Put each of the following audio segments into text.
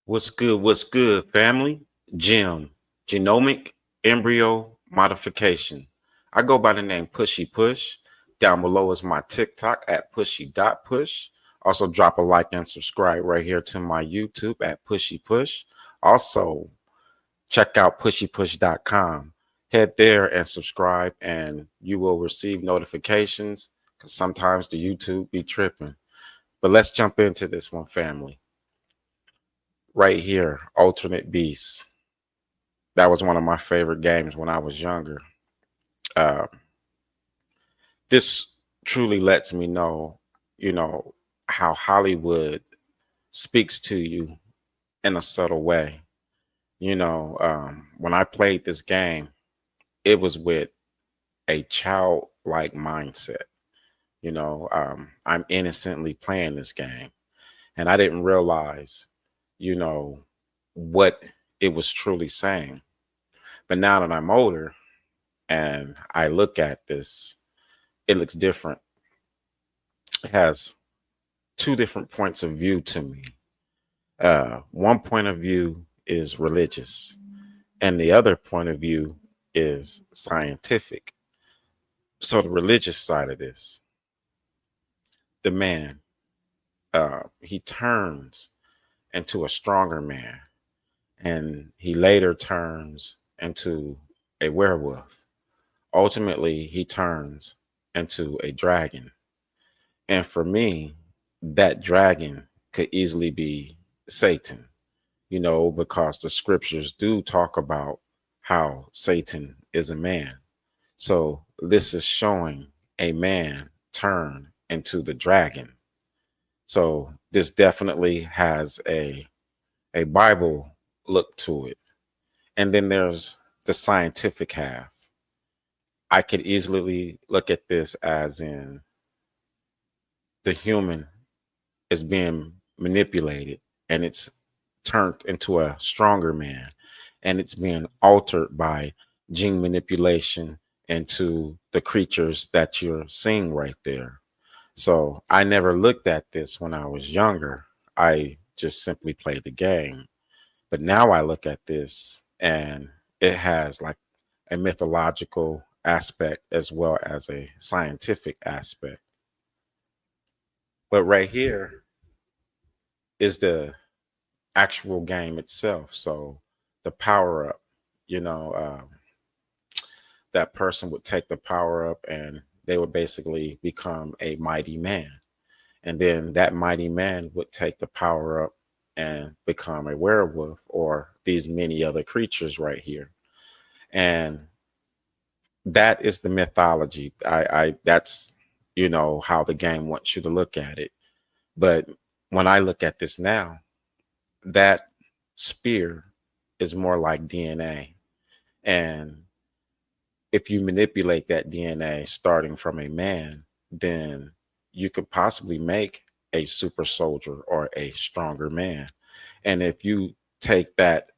What's good? What's good, family? Gem, genomic embryo modification. I go by the name Pushy Push. Down below is my TikTok at pushy.push. Also, drop a like and subscribe right here to my YouTube at Pushy Push. Also, check out pushypush.com. Head there and subscribe, and you will receive notifications because sometimes the YouTube be tripping. But let's jump into this one, family. Right here, Alternate Beast. That was one of my favorite games when I was younger. Uh, this truly lets me know, you know, how Hollywood speaks to you in a subtle way. When I played this game, it was with a childlike mindset. I'm innocently playing this game, and I didn't realize, you know, what it was truly saying. But now that I'm older and I look at this, it looks different. It has two different points of view to me. One point of view is religious, and the other point of view is scientific. So, the religious side of this, the man, he turns into a stronger man, and he later turns into a werewolf. Ultimately, he turns into a dragon. And for me, that dragon could easily be Satan, because the scriptures do talk about how Satan is a man. So this is showing a man turn into the dragon. So this definitely has a Bible look to it. And then there's the scientific half. I could easily look at this as in the human is being manipulated and it's turned into a stronger man, and it's being altered by gene manipulation into the creatures that you're seeing right there. So I never looked at this when I was younger. I just simply played the game. But now I look at this and it has like a mythological aspect as well as a scientific aspect. But right here is the actual game itself. So the power up, you know, uh, that person would take the power up and they would basically become a mighty man. And then that mighty man would take the power up and become a werewolf or these many other creatures right here. And that is the mythology. I that's how the game wants you to look at it. But when I look at this now, that spear is more like DNA. And if you manipulate that DNA starting from a man, then you could possibly make a super soldier or a stronger man. And if you take that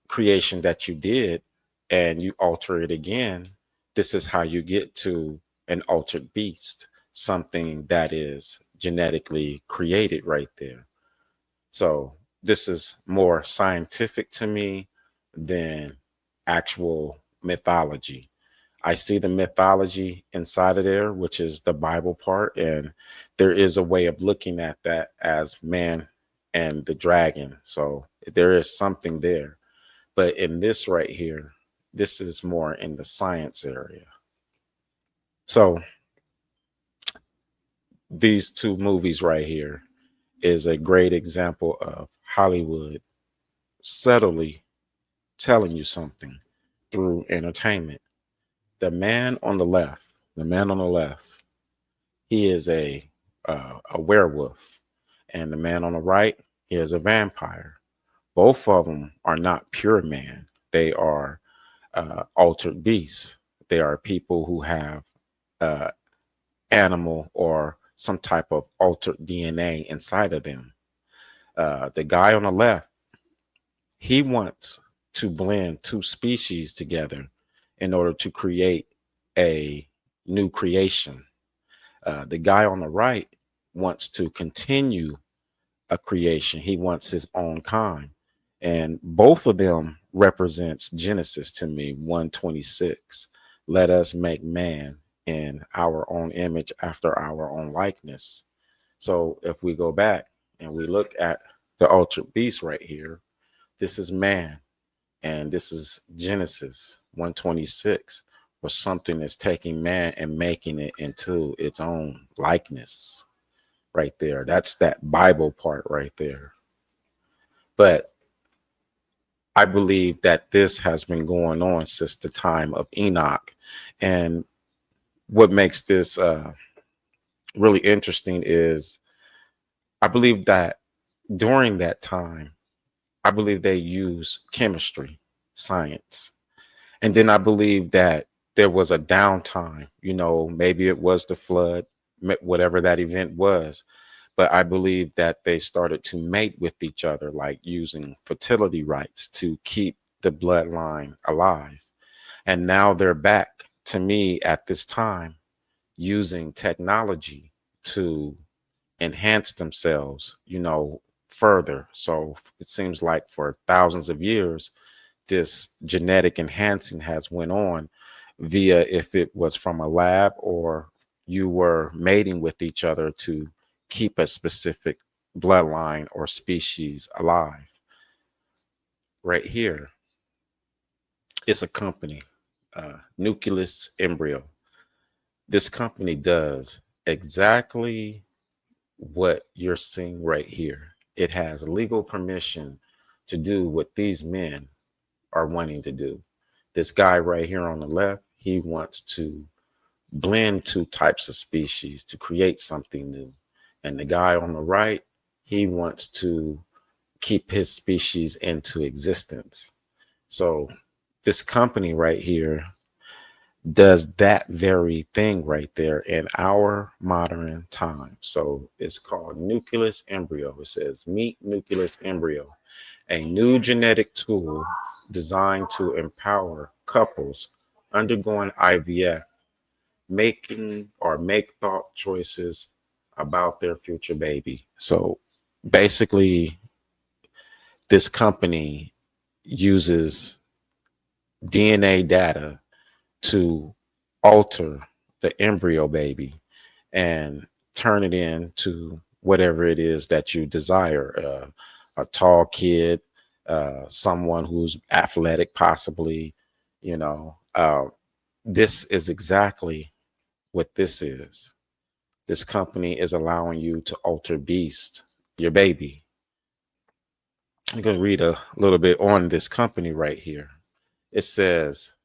creation that you did and you alter it again, this is how you get to an altered beast, something that is genetically created right there. So this is more scientific to me than actual mythology. I see the mythology inside of there, which is the Bible part, and there is a way of looking at that as man and the dragon. So there is something there. But in this right here, this is more in the science area. So these two movies right here is a great example of Hollywood subtly telling you something through entertainment. The man on the left, he is a werewolf, and the man on the right, he is a vampire. Both of them are not pure man. They are altered beasts. They are people who have uh, animal or some type of altered DNA inside of them. The guy on the left, he wants to blend two species together in order to create a new creation. The guy on the right wants to continue a creation. He wants his own kind. And both of them represents Genesis to me, 126. Let us make man in our own image after our own likeness. So if we go back and we look at the ultra beast right here, this is man, and this is Genesis 126, where something is taking man and making it into its own likeness right there. That's that Bible part right there. But I believe that this has been going on since the time of Enoch. And what makes this really interesting is I believe that during that time, I believe they use chemistry, science. And then I believe that there was a downtime, maybe it was the flood, whatever that event was. But I believe that they started to mate with each other, like using fertility rites to keep the bloodline alive. And now they're back to me at this time using technology to enhance themselves, further. So it seems like for thousands of years, this genetic enhancing has went on via if it was from a lab or you were mating with each other to keep a specific bloodline or species alive. Right here is a company, Nucleus Embryo. This company does exactly what you're seeing right here. It has legal permission to do what these men are wanting to do. This guy right here on the left, he wants to blend two types of species to create something new. And the guy on the right, he wants to keep his species into existence. So this company right here does that very thing right there in our modern time. So it's called Nucleus Embryo. It says meet Nucleus Embryo, a new genetic tool designed to empower couples undergoing IVF, making or make thought choices about their future baby. So basically, this company uses DNA data to alter the embryo baby and turn it into whatever it is that you desire, a tall kid, someone who's athletic, possibly. you know uh, this is exactly what this is. This company is allowing you to alter beast your baby. I'm going to read a little bit on this company right here. It says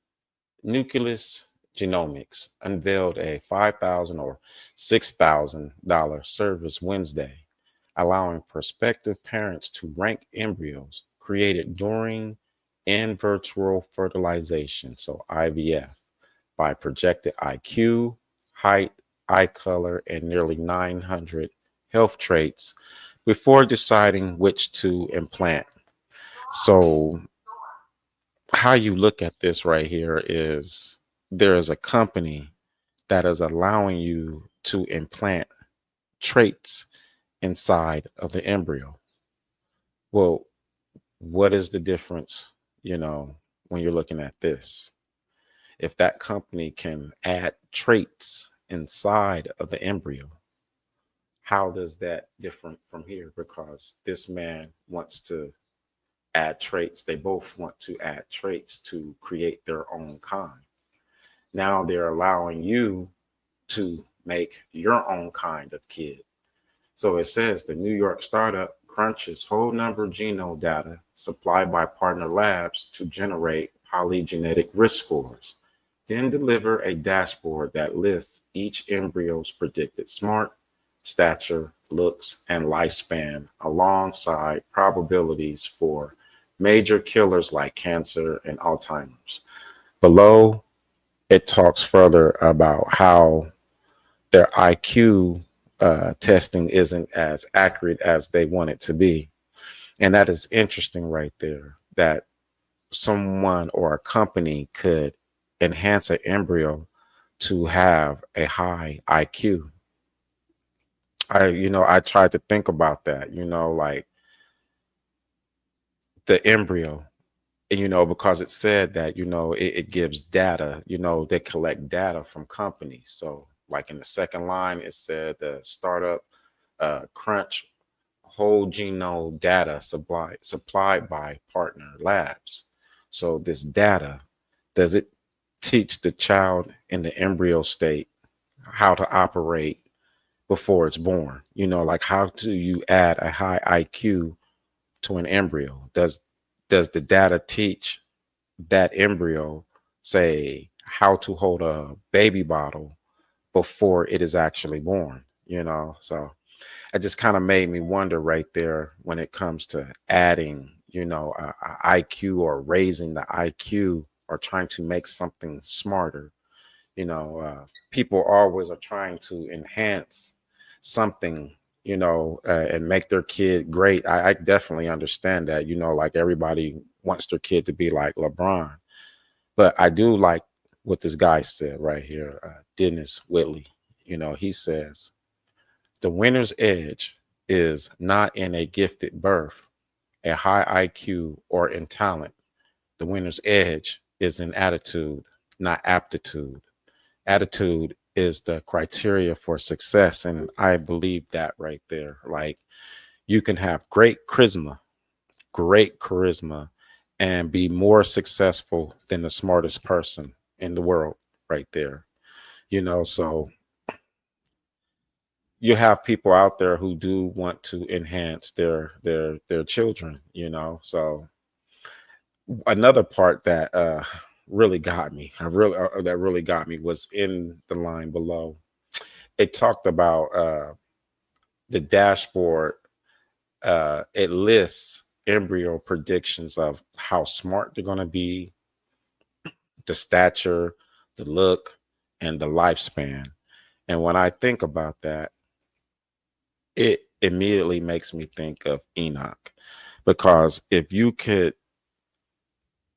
Nucleus Genomics unveiled a $5,000 or $6,000 service Wednesday, allowing prospective parents to rank embryos created during in vitro fertilization, so IVF, by projected IQ, height, eye color, and nearly 900 health traits before deciding which to implant. So how you look at this right here is there is a company that is allowing you to implant traits inside of the embryo. Well, what is the difference, when you're looking at this? If that company can add traits inside of the embryo, how does that different from here? Because this man wants to add traits. They both want to add traits to create their own kind. Now they're allowing you to make your own kind of kid. So it says the New York startup crunches whole number genome data supplied by partner labs to generate polygenetic risk scores, then deliver a dashboard that lists each embryo's predicted smart, stature, looks, and lifespan alongside probabilities for major killers like cancer and Alzheimer's. Below, it talks further about how their IQ testing isn't as accurate as they want it to be. And that is interesting right there, that someone or a company could enhance an embryo to have a high IQ. I tried to think about that, like the embryo. And, because it said that, it gives data, they collect data from companies. So like in the second line, it said the startup crunch whole genome data supplied by partner labs. So this data, does it teach the child in the embryo state how to operate before it's born? Like how do you add a high IQ to an embryo? Does the data teach that embryo, say, how to hold a baby bottle before it is actually born? So it just kind of made me wonder right there when it comes to adding, IQ or raising the IQ or trying to make something smarter. People always are trying to enhance something, and make their kid great. I definitely understand that, like everybody wants their kid to be like LeBron. But I do like what this guy said right here, Dennis Whitley. He says, the winner's edge is not in a gifted birth, a high IQ, or in talent. The winner's edge is in attitude, not aptitude. Attitude is the criteria for success. And I believe that right there. Like you can have great charisma, and be more successful than the smartest person in the world right there. So you have people out there who do want to enhance their children, so another part that really got me, I really that really got me, was in the line below. It talked about the dashboard. It lists embryo predictions of how smart they're going to be, the stature, the look, and the lifespan. And when I think about that, it immediately makes me think of Enoch. Because if you could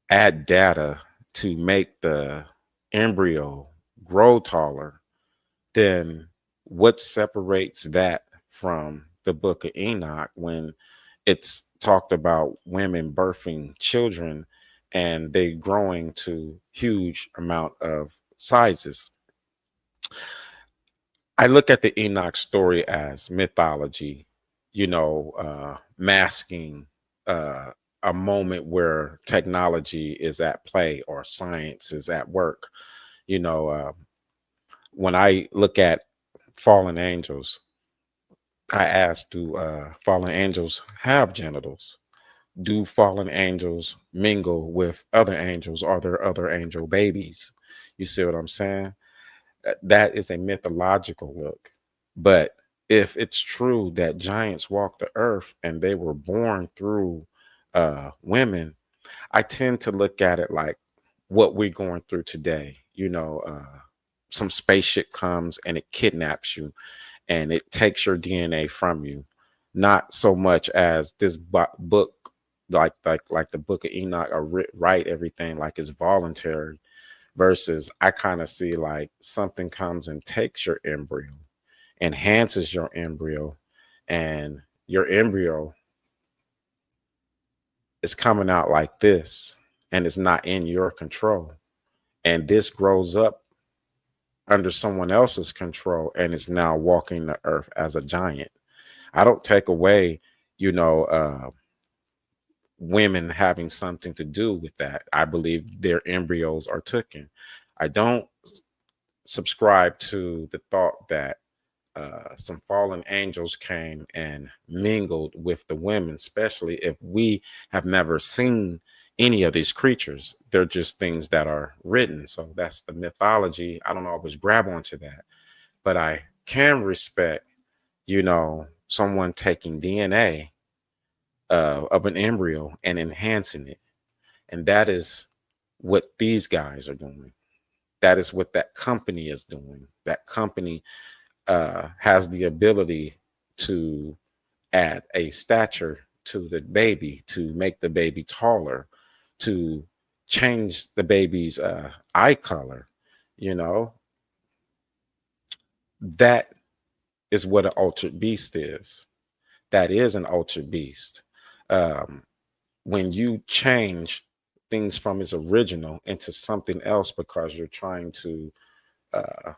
add data to make the embryo grow taller, then what separates that from the book of Enoch when it's talked about women birthing children and they growing to huge amount of sizes? I look at the Enoch story as mythology, masking uh, a moment where technology is at play or science is at work. You know, uh, when I look at fallen angels, I ask, do fallen angels have genitals? Do fallen angels mingle with other angels? Are there other angel babies? You see what I'm saying? That is a mythological look. But if it's true that giants walked the earth and they were born through women, I tend to look at it like what we're going through today. Some spaceship comes and it kidnaps you and it takes your DNA from you. Not so much as this book, like the book of Enoch, or write everything like it's voluntary, versus I kind of see like something comes and takes your embryo, enhances your embryo, and your embryo is coming out like this, and it's not in your control. And this grows up under someone else's control and is now walking the earth as a giant. I don't take away, you know, uh, women having something to do with that. I believe their embryos are taken. I don't subscribe to the thought that some fallen angels came and mingled with the women, especially if we have never seen any of these creatures. They're just things that are written. So that's the mythology. I don't always grab onto that, but I can respect, someone taking DNA of an embryo and enhancing it. And that is what these guys are doing. That is what that company is doing. That company has the ability to add a stature to the baby, to make the baby taller, to change the baby's eye color. You know, that is what an altered beast is. That is an altered beast. Um, when you change things from its original into something else because you're trying to, uh,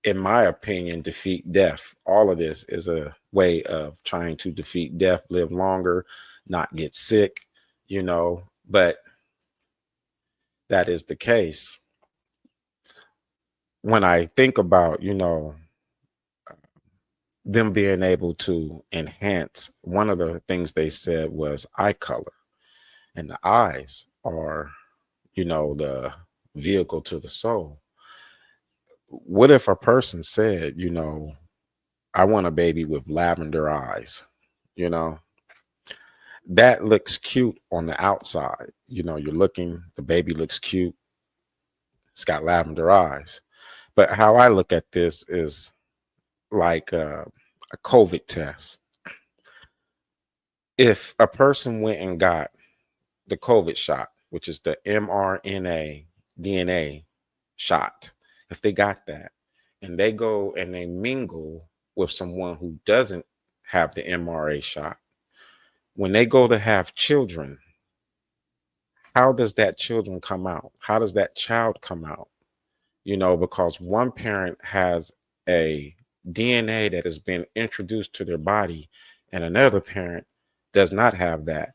in my opinion, defeat death. All of this is a way of trying to defeat death, live longer, not get sick, but that is the case. When I think about, them being able to enhance, one of the things they said was eye color, and the eyes are, the vehicle to the soul. What if a person said, I want a baby with lavender eyes? You know, that looks cute on the outside. You're looking, the baby looks cute, it's got lavender eyes. But how I look at this is like a COVID test. If a person went and got the COVID shot, which is the mRNA DNA shot, if they got that and they go and they mingle with someone who doesn't have the mRNA shot, when they go to have children, how does that children come out? How does that child come out? Because one parent has a DNA that has been introduced to their body and another parent does not have that.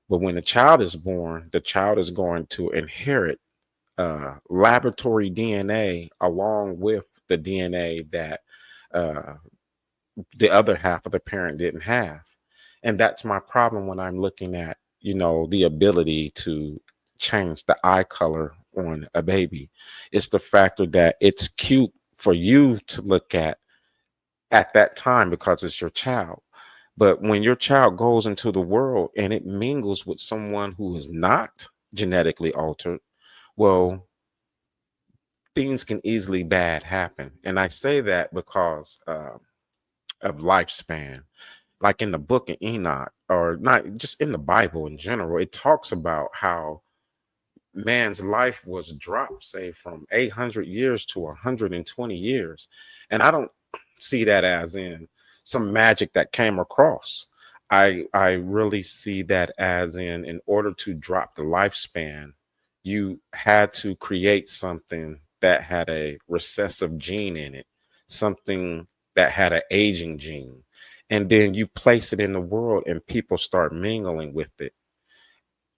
But when the child is born, the child is going to inherit laboratory DNA along with the DNA that uh, the other half of the parent didn't have. And that's my problem when I'm looking at, the ability to change the eye color on a baby. It's the factor that it's cute for you to look at that time because it's your child. But when your child goes into the world and it mingles with someone who is not genetically altered, well, things can easily bad happen. And I say that because of lifespan. Like in the book of Enoch, or not just in the Bible in general, it talks about how man's life was dropped, say, from 800 years to 120 years. And I don't see that as in some magic that came across. I really see that as in order to drop the lifespan, you had to create something that had a recessive gene in it, something that had an aging gene. And then you place it in the world and people start mingling with it.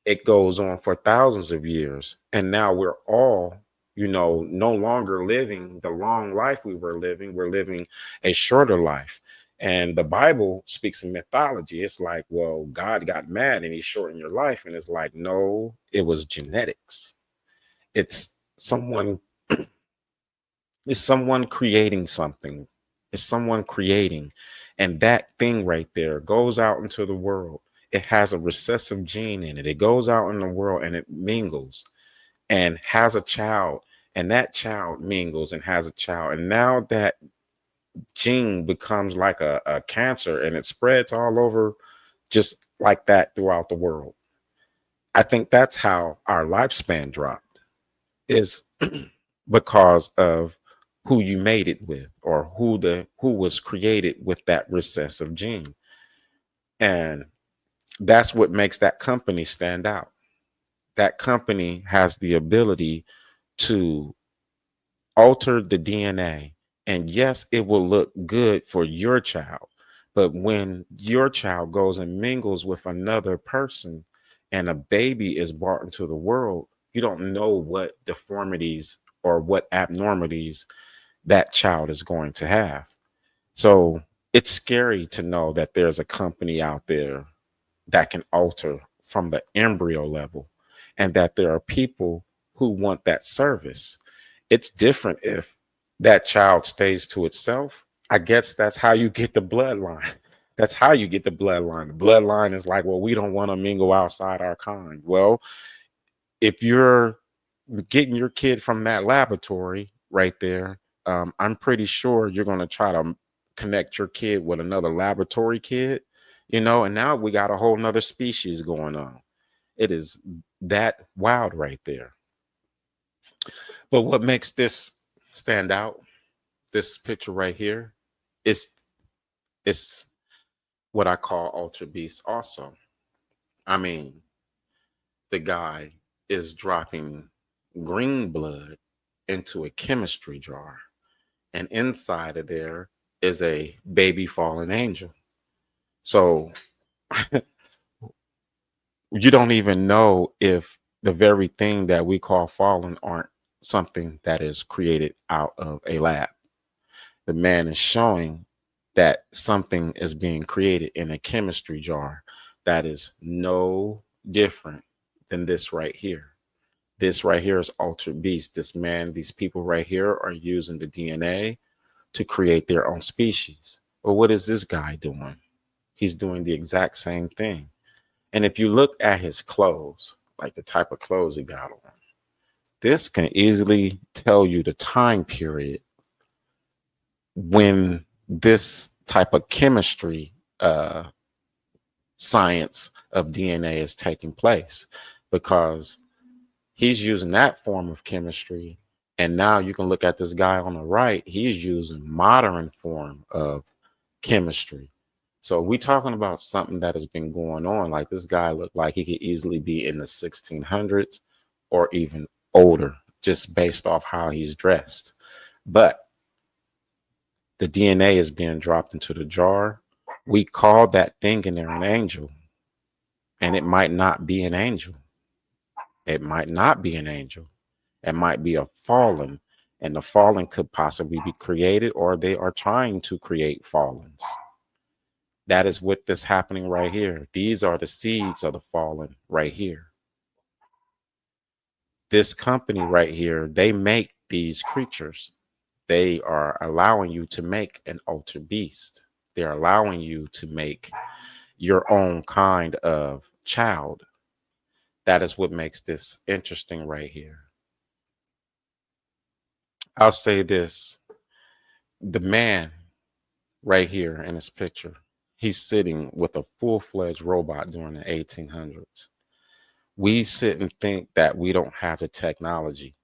It goes on for thousands of years. And now we're all, no longer living the long life we were living. We're living a shorter life. And the Bible speaks in mythology. It's like, well, God got mad and he shortened your life. And it's like, no, it was genetics. It's someone, it's someone creating something. It's someone creating. And that thing right there goes out into the world. It has a recessive gene in it. It goes out in the world and it mingles and has a child. And that child mingles and has a child. And now that gene becomes like a cancer and it spreads all over just like that throughout the world. I think that's how our lifespan dropped, is because of who you made it with, or who was created with that recessive gene. And that's what makes that company stand out. That company has the ability to alter the DNA. And yes, it will look good for your child. But when your child goes and mingles with another person and a baby is brought into the world, you don't know what deformities or what abnormalities that child is going to have. So it's scary to know that there's a company out there that can alter from the embryo level, and that there are people who want that service. It's different if that child stays to itself. I guess that's how you get the bloodline. That's how you get the bloodline. The bloodline is like, well, we don't want to mingle outside our kind. Well, if you're getting your kid from that laboratory right there, I'm pretty sure you're going to try to connect your kid with another laboratory kid, and now we got a whole nother species going on. It is that wild right there. But what makes this stand out, this picture right here, is it's what I call ultra beast also. I mean, the guy is dropping green blood into a chemistry jar, and inside of there is a baby fallen angel. So you don't even know if the very thing that we call fallen aren't something that is created out of a lab. The man is showing that something is being created in a chemistry jar that is no different than this right here. This right here is altered beast. This man, these people right here are using the DNA to create their own species. Well, what is this guy doing? He's doing the exact same thing. And if you look at his clothes, like the type of clothes he got on, this can easily tell you the time period when this type of chemistry science of DNA is taking place, because he's using that form of chemistry. And now you can look at this guy on the right, he's using modern form of chemistry. So we talking about something that has been going on. Like, this guy looked like he could easily be in the 1600s or even older, just based off how he's dressed. But the DNA is being dropped into the jar. We call that thing in there an angel, and it might not be an angel. It might not be an angel. It might be a fallen, and the fallen could possibly be created, or they are trying to create fallens. That is what is happening right here. These are the seeds of the fallen right here. This company right here, they make these creatures. They are allowing you to make an altered beast. They're allowing you to make your own kind of child. That is what makes this interesting right here. I'll say this. The man right here in this picture, he's sitting with a full-fledged robot during the 1800s. We sit and think that we don't have the technology.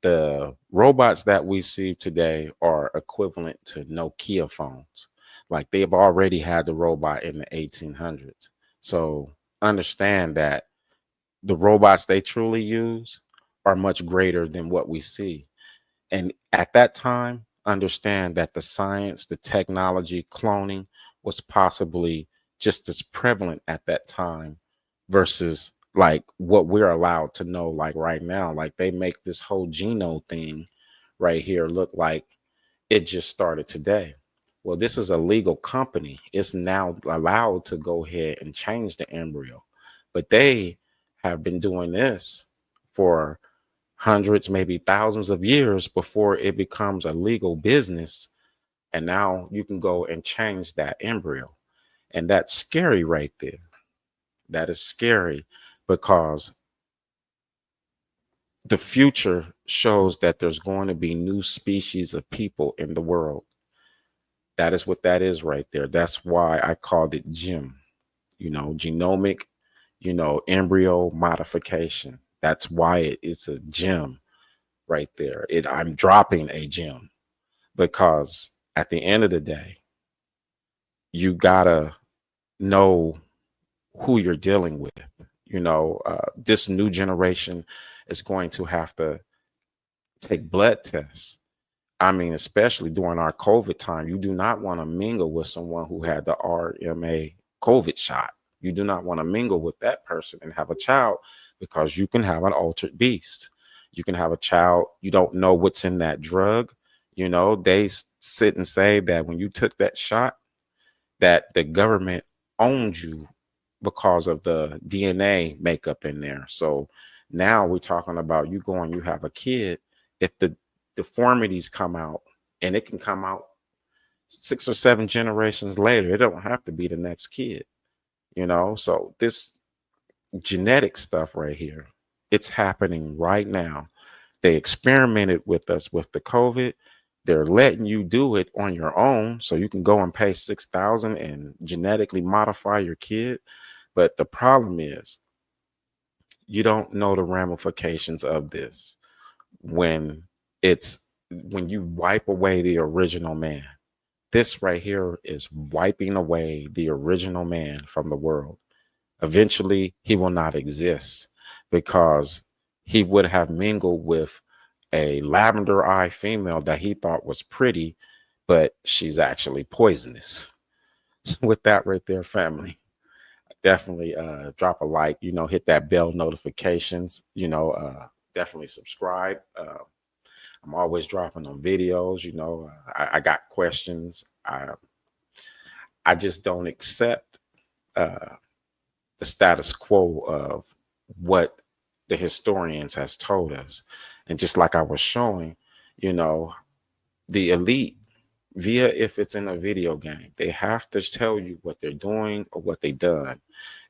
The robots that we see today are equivalent to Nokia phones. Like, they've already had the robot in the 1800s. So understand that the robots they truly use are much greater than what we see. And at that time, understand that the science, the technology, cloning was possibly just as prevalent at that time versus like what we're allowed to know, like right now. Like, they make this whole genome thing right here look like it just started today. Well, this is a legal company. It's now allowed to go ahead and change the embryo, but they have been doing this for hundreds, maybe thousands of years before it becomes a legal business. And now you can go and change that embryo. And that's scary right there. That is scary, because the future shows that there's going to be new species of people in the world. That is what that is right there. That's why I called it GEM, genomic, embryo modification. That's why it's a gem right there. I'm dropping a gem, because at the end of the day, you gotta know who you're dealing with. This new generation is going to have to take blood tests. I mean, especially during our COVID time, you do not want to mingle with someone who had the RMA COVID shot. You do not want to mingle with that person and have a child, because you can have an altered beast. You can have a child. You don't know what's in that drug. They sit and say that when you took that shot, that the government owned you because of the DNA makeup in there. So now we're talking about you going, you have a kid. If the deformities come out, and it can come out 6 or 7 generations later, it don't have to be the next kid. So this genetic stuff right here, it's happening right now. They experimented with us with the COVID. They're letting you do it on your own, so you can go and pay $6,000 and genetically modify your kid. But the problem is, you don't know the ramifications of this when you wipe away the original man. This right here is wiping away the original man from the world. Eventually, he will not exist. because he would have mingled with a lavender eye female that he thought was pretty, but she's actually poisonous. So with that right there, family, definitely drop a like, hit that bell notifications, definitely subscribe. I'm always dropping on videos, I got questions. I just don't accept uh, the status quo of what the historians has told us. And just like I was showing, you know, the elite, via if it's in a video game, they have to tell you what they're doing or what they done.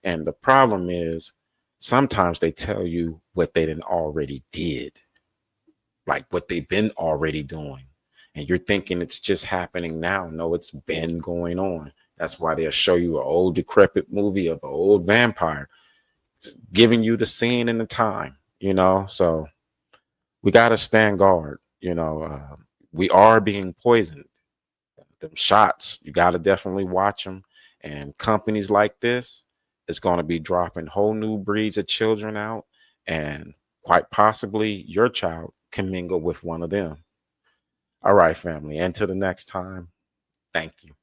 And the problem is sometimes they tell you what they done already did, like what they've been already doing. And you're thinking it's just happening now. No, it's been going on. That's why they'll show you an old decrepit movie of an old vampire, giving you the scene and the time, So we got to stand guard, we are being poisoned. Them shots, you got to definitely watch them. And companies like this is going to be dropping whole new breeds of children out. And quite possibly your child can mingle with one of them. All right, family. Until the next time, thank you.